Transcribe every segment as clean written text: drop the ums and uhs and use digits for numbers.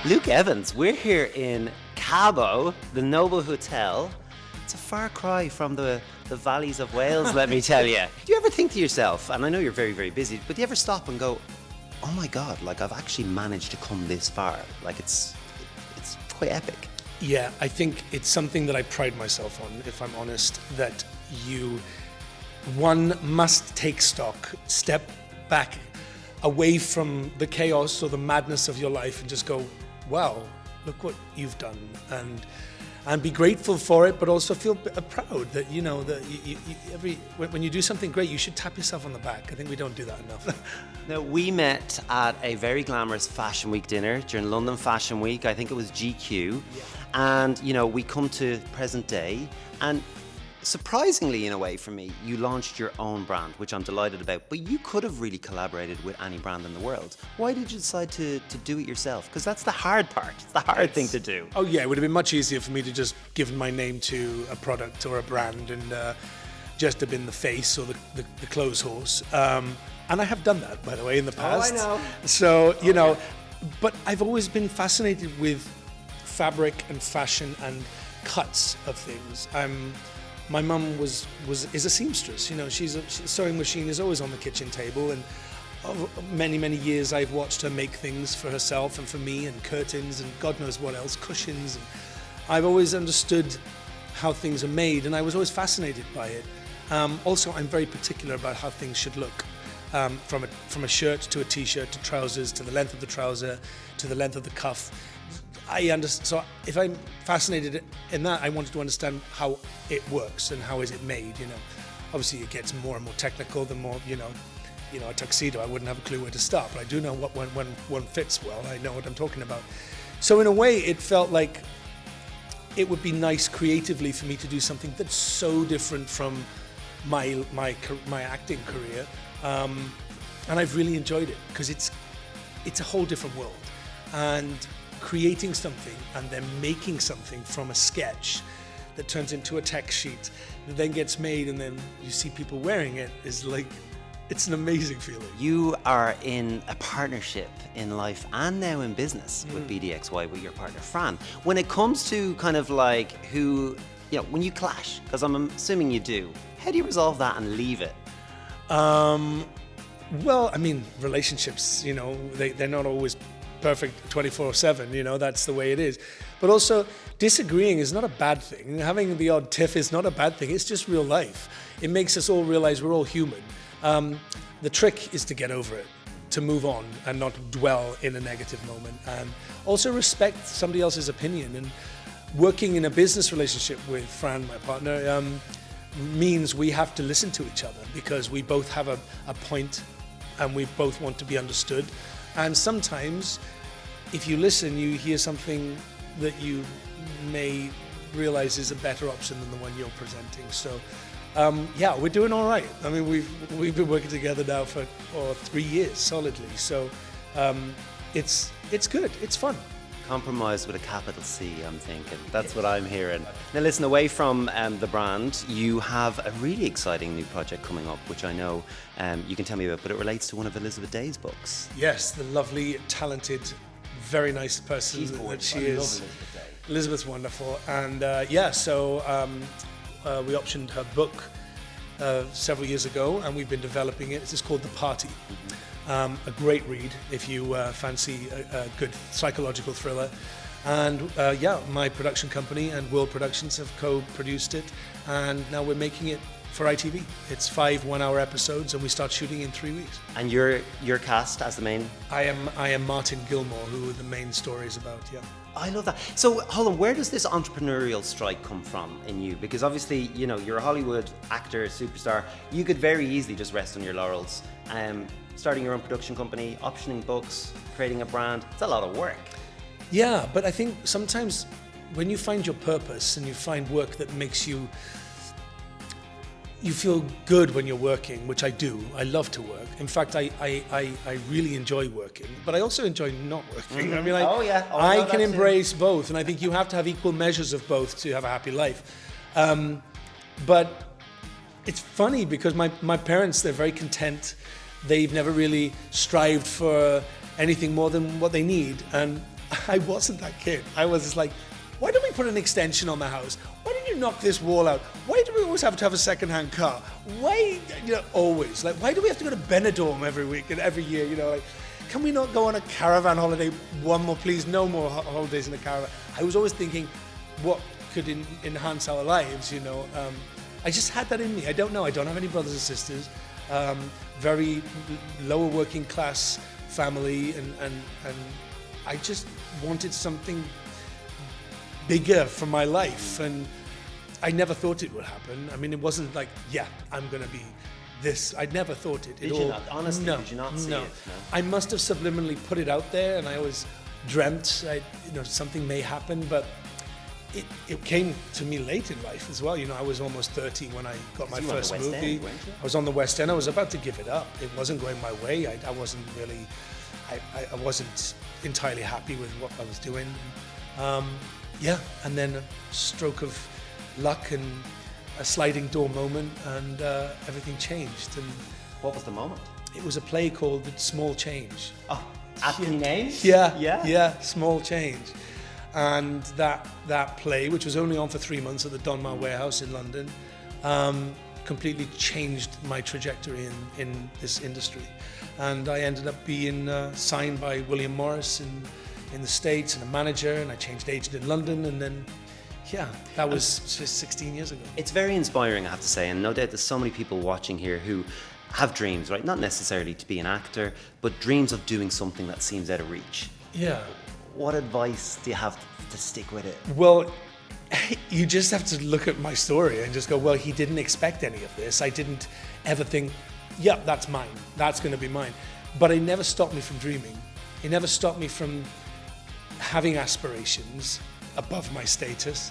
Luke Evans, we're here in Cabo, the Noble Hotel. It's a far cry from the valleys of Wales, let me tell you. Do you ever think to yourself, and I know you're very, very busy, but do you ever stop and go, oh my God, like I've actually managed to come this far? Like it's quite epic. Yeah, I think it's something that I pride myself on, if I'm honest, that one must take stock, step back away from the chaos or the madness of your life and just go, wow, look what you've done, and be grateful for it, but also feel proud that when you do something great, you should tap yourself on the back. I think we don't do that enough. Now, we met at a very glamorous Fashion Week dinner during London Fashion Week. I think it was GQ, and we come to present day, and surprisingly, in a way, for me, you launched your own brand, which I'm delighted about, but you could have really collaborated with any brand in the world. Why did you decide to do it yourself? Because that's the hard part. It's the hard thing to do. Oh yeah, it would have been much easier for me to just give my name to a product or a brand and just have been the face or the clothes horse. And I have done that, by the way, in the past. Oh, I know. So, but I've always been fascinated with fabric and fashion and cuts of things. My mum is a seamstress. She's a sewing machine is always on the kitchen table, and over many years I've watched her make things for herself and for me, and curtains and God knows what else, cushions. And I've always understood how things are made, and I was always fascinated by it. Also, I'm very particular about how things should look, from a shirt to a t-shirt to trousers, to the length of the trouser, to the length of the cuff. So if I'm fascinated in that, I wanted to understand how it works and how is it made. Obviously it gets more and more technical. The more a tuxedo, I wouldn't have a clue where to start, but I do know when one fits well. I know what I'm talking about. So in a way, it felt like it would be nice creatively for me to do something that's so different from my acting career, and I've really enjoyed it because it's a whole different world. And creating something and then making something from a sketch that turns into a text sheet that then gets made and then you see people wearing it is like, it's an amazing feeling. You are in a partnership in life and now in business with BDXY, with your partner Fran. When it comes to kind of like when you clash, because I'm assuming you do, how do you resolve that and leave it? Well, I mean, relationships, they're not always perfect 24/7, that's the way it is. But also, disagreeing is not a bad thing. Having the odd tiff is not a bad thing. It's just real life. It makes us all realize we're all human. The trick is to get over it, to move on and not dwell in a negative moment. And also respect somebody else's opinion. And working in a business relationship with Fran, my partner, means we have to listen to each other because we both have a point and we both want to be understood. And sometimes, if you listen, you hear something that you may realize is a better option than the one you're presenting. So, we're doing all right. I mean, we've been working together now for 3 years solidly. So, it's good. It's fun. Compromise with a capital C, I'm thinking. That's what I'm hearing. Now listen, away from the brand, you have a really exciting new project coming up, which I know you can tell me about, but it relates to one of Elizabeth Day's books. Yes, the lovely, talented, very nice person that she is. Elizabeth's wonderful. And we optioned her book several years ago, and we've been developing it. It's called The Party. A great read if you fancy a good psychological thriller. And my production company and World Productions have co-produced it, and now we're making it for ITV. It's 5 one-hour episodes, and we start shooting in 3 weeks. And you're cast as the main? I am Martin Gilmore, who the main story is about, yeah. I love that. So hold on, where does this entrepreneurial strike come from in you? Because obviously, you're a Hollywood actor, superstar. You could very easily just rest on your laurels. Starting your own production company, optioning books, creating a brand, it's a lot of work. Yeah, but I think sometimes when you find your purpose and you find work that makes you feel good when you're working, which I do. I love to work. In fact, I really enjoy working, but I also enjoy not working. I mean, I can embrace both, and I think you have to have equal measures of both to have a happy life. But it's funny because my parents, they're very content. They've never really strived for anything more than what they need. And I wasn't that kid. I was just like, why don't we put an extension on the house? Why don't you knock this wall out? Why do we always have to have a second-hand car? Why, always? Like, why do we have to go to Benidorm every week and every year? Like, can we not go on a caravan holiday one more, please? No more holidays in a caravan. I was always thinking, what could enhance our lives, I just had that in me. I don't know. I don't have any brothers and sisters. Very lower working class family, and I just wanted something bigger for my life, and I never thought it would happen. I mean, it wasn't like, yeah, I'm going to be this. I never thought it. Did you not? Honestly, no, did you not see no. it? No. I must have subliminally put it out there, and I always dreamt, something may happen, but it came to me late in life as well. I was almost 30 when I got my first movie. End, weren't you? I was on the West End. I was about to give it up. It wasn't going my way. I wasn't really, I wasn't entirely happy with what I was doing. And then a stroke of luck and a sliding door moment, and everything changed. And what was the moment? it was a play called The Small Change. Oh, aptly named? Yeah, Small Change. And that play, which was only on for 3 months at the Donmar Warehouse in London, completely changed my trajectory in this industry. And I ended up being signed by William Morris in the States, and a manager, and I changed agent in London, and then that was just 16 years ago. It's very inspiring, I have to say, and no doubt there's so many people watching here who have dreams, right? Not necessarily to be an actor, but dreams of doing something that seems out of reach. Yeah. What advice do you have to stick with it? Well, you just have to look at my story and just go, well, he didn't expect any of this. I didn't ever think, yeah, that's mine. That's going to be mine. But it never stopped me from dreaming. It never stopped me from having aspirations above my status,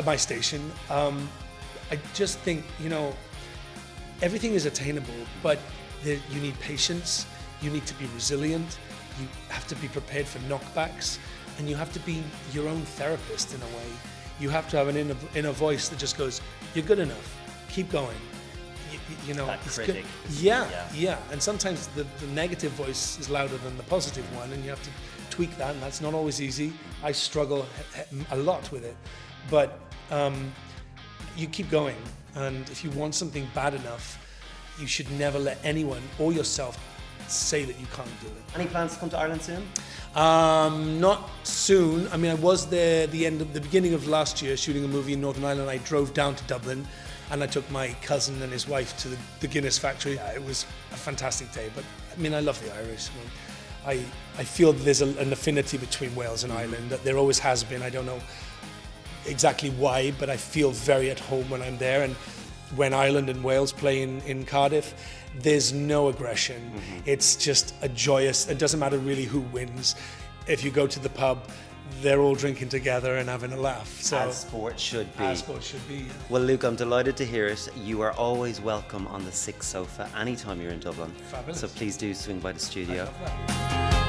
my station. I just think, everything is attainable, but you need patience. You need to be resilient. You have to be prepared for knockbacks, and you have to be your own therapist in a way. You have to have an inner voice that just goes, "You're good enough. Keep going." That critic. Yeah. And sometimes the negative voice is louder than the positive one, and you have to tweak that, and that's not always easy. I struggle a lot with it, but you keep going. And if you want something bad enough, you should never let anyone or yourself say that you can't do it. Any plans to come to Ireland soon? Not soon. I mean, I was there the beginning of last year shooting a movie in Northern Ireland. I drove down to Dublin, and I took my cousin and his wife to the Guinness factory. It was a fantastic day, but I mean, I love the Irish. I feel that there's an affinity between Wales and Ireland, that there always has been. I don't know exactly why, but I feel very at home when I'm there. And when Ireland and Wales play in Cardiff, there's no aggression. Mm-hmm. It's just a joyous, it doesn't matter really who wins. If you go to the pub, they're all drinking together and having a laugh. So, as sport should be. As sport should be, yeah. Well, Luke, I'm delighted to hear it. You are always welcome on the Sixth Sofa anytime you're in Dublin. Fabulous. So please do swing by the studio. I love that.